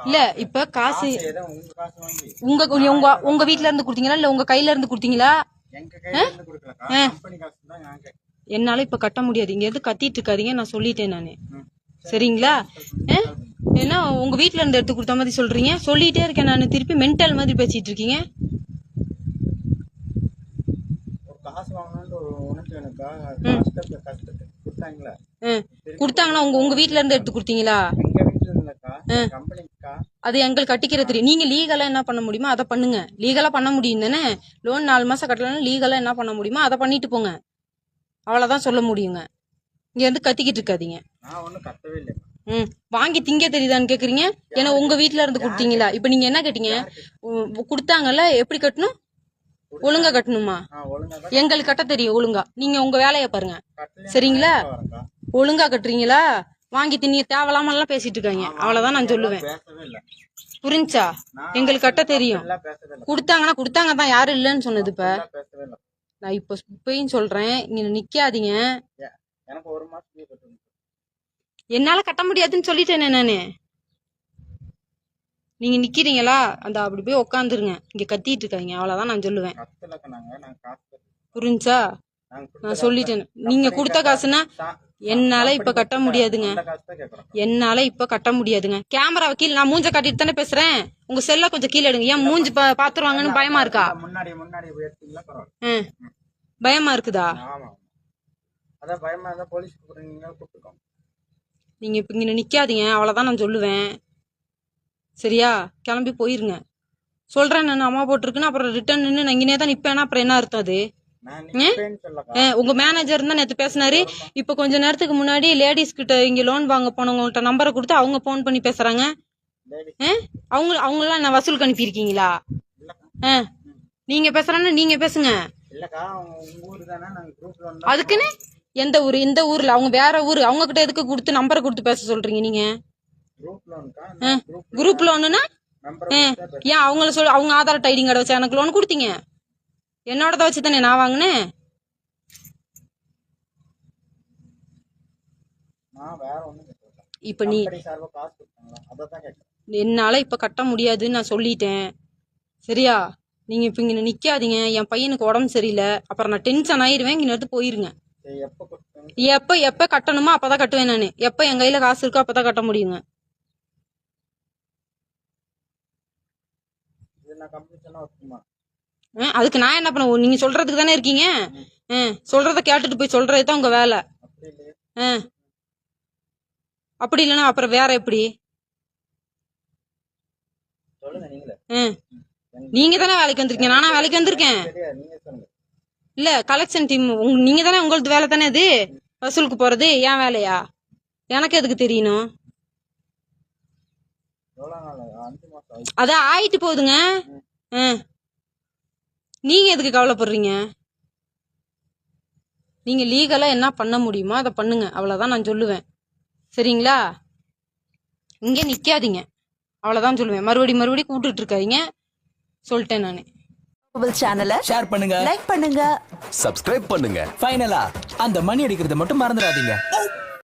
இல்ல இப்ப காசு உங்க உங்க உங்க வீட்ல இருந்து குடுத்தீங்களா இல்ல உங்க கையில இருந்து குடுத்தீங்களா? என்னால இப்ப கட்ட முடியாது. இங்க இருந்து கத்திட்டு இருக்காதீங்க, நான் சொல்லிட்டேன் நானு. சரிங்களா? ஏன்னா உங்க வீட்ல இருந்து எடுத்து கொடுத்த மாதிரி சொல்றீங்க. சொல்லிட்டே இருக்கேன் நானு, திருப்பி மென்டல் மாதிரி பேசிட்டு இருக்கீங்க. குடுத்தாங்களா? உங்க உங்க வீட்ல இருந்து எடுத்து கொடுத்தீங்களா? அது எங்களுக்கு கட்டிக்கிற தெரியும். நீங்க லீகலா என்ன பண்ண முடியுமோ அதை பண்ணுங்க. லீகலா பண்ண முடியும் தானே? லோன் 4 மாசம் கட்டலாம், லீகலா என்ன பண்ண முடியுமோ அதை பண்ணிட்டு போங்க. அவ்வளவுதான் சொல்ல முடியுங்க. இங்க வந்து கத்திக்கிட்டு இருக்காதீங்க. வாங்கி திங்க தெரியுதான்னு கேக்குறீங்க. ஏன்னா உங்க வீட்ல இருந்து கொடுத்தீங்களா? இப்ப நீங்க என்ன கேட்டீங்க? கொடுத்தாங்கல்ல, எப்படி கட்டணும்? ஒழுங்கா கட்டணுமா? எங்களுக்கு கட்ட தெரியும் ஒழுங்கா. நீங்க உங்க வேலையை பாருங்க. சரிங்களா? ஒழுங்கா கட்டுறீங்களா? வாங்கி திங்க தேவலாம எல்லாம் பேசிட்டு இருக்காங்க. அவ்வளவுதான் நான் சொல்லுவேன். புரிஞ்சா? எங்களுக்கு கட்ட தெரியும். கொடுத்தாங்கன்னா கொடுத்தாங்க தான், யாரும் இல்லைன்னு சொன்னது. இப்ப நான் இப்பயும் சொல்றேன், நீங்க நிக்காதீங்க. என்னால கட்ட முடியாதுன்னு சொல்லிட்டேனே நானு. நீங்க நிக்கிறீங்களா? அந்த அப்படி போய் உக்காந்துருங்க. இங்க கத்திட்டு இருக்காங்க. அவ்வளவுதான் நான் சொல்லுவேன். புரிஞ்சா? நான் சொல்லிட்டேன். நீங்க கொடுத்த காசுனா என்னால இப்ப கட்ட முடியாதுங்க. என்னால இப்ப கட்ட முடியாதுங்க. கேமரா கீழே நான் மூஞ்ச காட்டிட்டு தானே பேசுறேன். உங்க செல்ல கொஞ்சம் கீழே எடுங்க. ஏன் மூஞ்சி பாத்துருவாங்கன்னு பயமா இருக்கா? பயமா இருக்குதா? நீங்க இப்ப இங்க நிக்காதீங்க. அவ்வளவுதான் நான் சொல்லுவேன். சரியா? கிளம்பி போயிருங்க. சொல்றேன் நான், அம்மா போட்டிருக்குன்னு அப்புறம் ரிட்டர்ன் நான் இங்கனே தான் நிப்பேன்னா அப்புறம் என்ன அர்த்தம் அது? உங்க மேனேஜர் தான் நேத்து பேசினாரு. இப்ப கொஞ்ச நேரத்துக்கு முன்னாடி லேடிஸ் கிட்ட இங்க லோன் வாங்க போனவங்கள்ட்ட நம்பரை கொடுத்து அவங்க போன் பண்ணி பேசுறாங்க. அவங்க எல்லாம் நான் வசூலுக்கு அனுப்பியிருக்கீங்களா? நீங்க பேசுறேன்னு நீங்க பேசுங்க. அதுக்குன்னு எந்த ஊரு? இந்த ஊர்ல அவங்க வேற ஊரு. அவங்க கிட்ட எதுக்கு கொடுத்து நம்பரை கொடுத்து பேச சொல்றீங்க நீங்க? குரூப் லோனுனா ஏன் அவங்கள சொல்ல? அவங்க ஆதார் ஐடி கார்டு வச்சு எனக்கு லோன் கொடுத்தீங்க. என்னோடத வச்சு தானே நான் வாங்கினேன். இப்ப நீ என்னால இப்ப கட்ட முடியாதுன்னு நான் சொல்லிட்டேன். சரியா? நீங்க இப்ப இங்க நிக்காதீங்க. என் பையனுக்கு உடம்பு சரியில்லை, அப்புறம் நான் டென்ஷன் ஆயிருவேன். இங்க எடுத்து போயிருங்க. எப்ப எப்ப கட்டணுமோ அப்பதான் கட்டுவேன் நானு. எப்ப என் கையில காசு இருக்கோ அப்பதான் கட்ட முடியுங்க. அதுக்கு நான் என்ன பண்ண? நீங்க சொல்றதுக்கு தானே இருக்கீங்க. சொல்றத கேட்டுட்டு போய் சொல்றதுதான் உங்க வேலை. அப்படி இல்லைன்னா அப்புறம் வேற எப்படி? நீங்க தானே வேலைக்கு வந்திருக்கீங்க, நானா வேலைக்கு வந்திருக்கேன்? இல்ல கலெக்ஷன் டீம் நீங்க தானே, உங்களுக்கு வேலை தானே அது. வசூலுக்கு போறது ஏன் வேலையா? எனக்கு எதுக்கு தெரியணும்? அதான் ஆயிட்டு போகுதுங்க. நீங்க எதுக்கு கவலைப்படுறீங்க? நீங்க லீகலா என்ன பண்ண முடியுமோ அதை பண்ணுங்க. அவ்வளவுதான் நான் சொல்லுவேன். சரிங்களா? இங்க நிக்காதீங்க. அவ்வளவுதான் சொல்லுவேன். மறுபடியும் கூப்பிட்டு இருக்காதீங்க. சொல்லிட்டேன் நானு. சேனலை ஷேர் பண்ணுங்க, லைக் பண்ணுங்க, சப்ஸ்கிரைப் பண்ணுங்க. ஃபைனலா அந்த மணி அடிக்கிறது மட்டும் மறந்துடாதீங்க.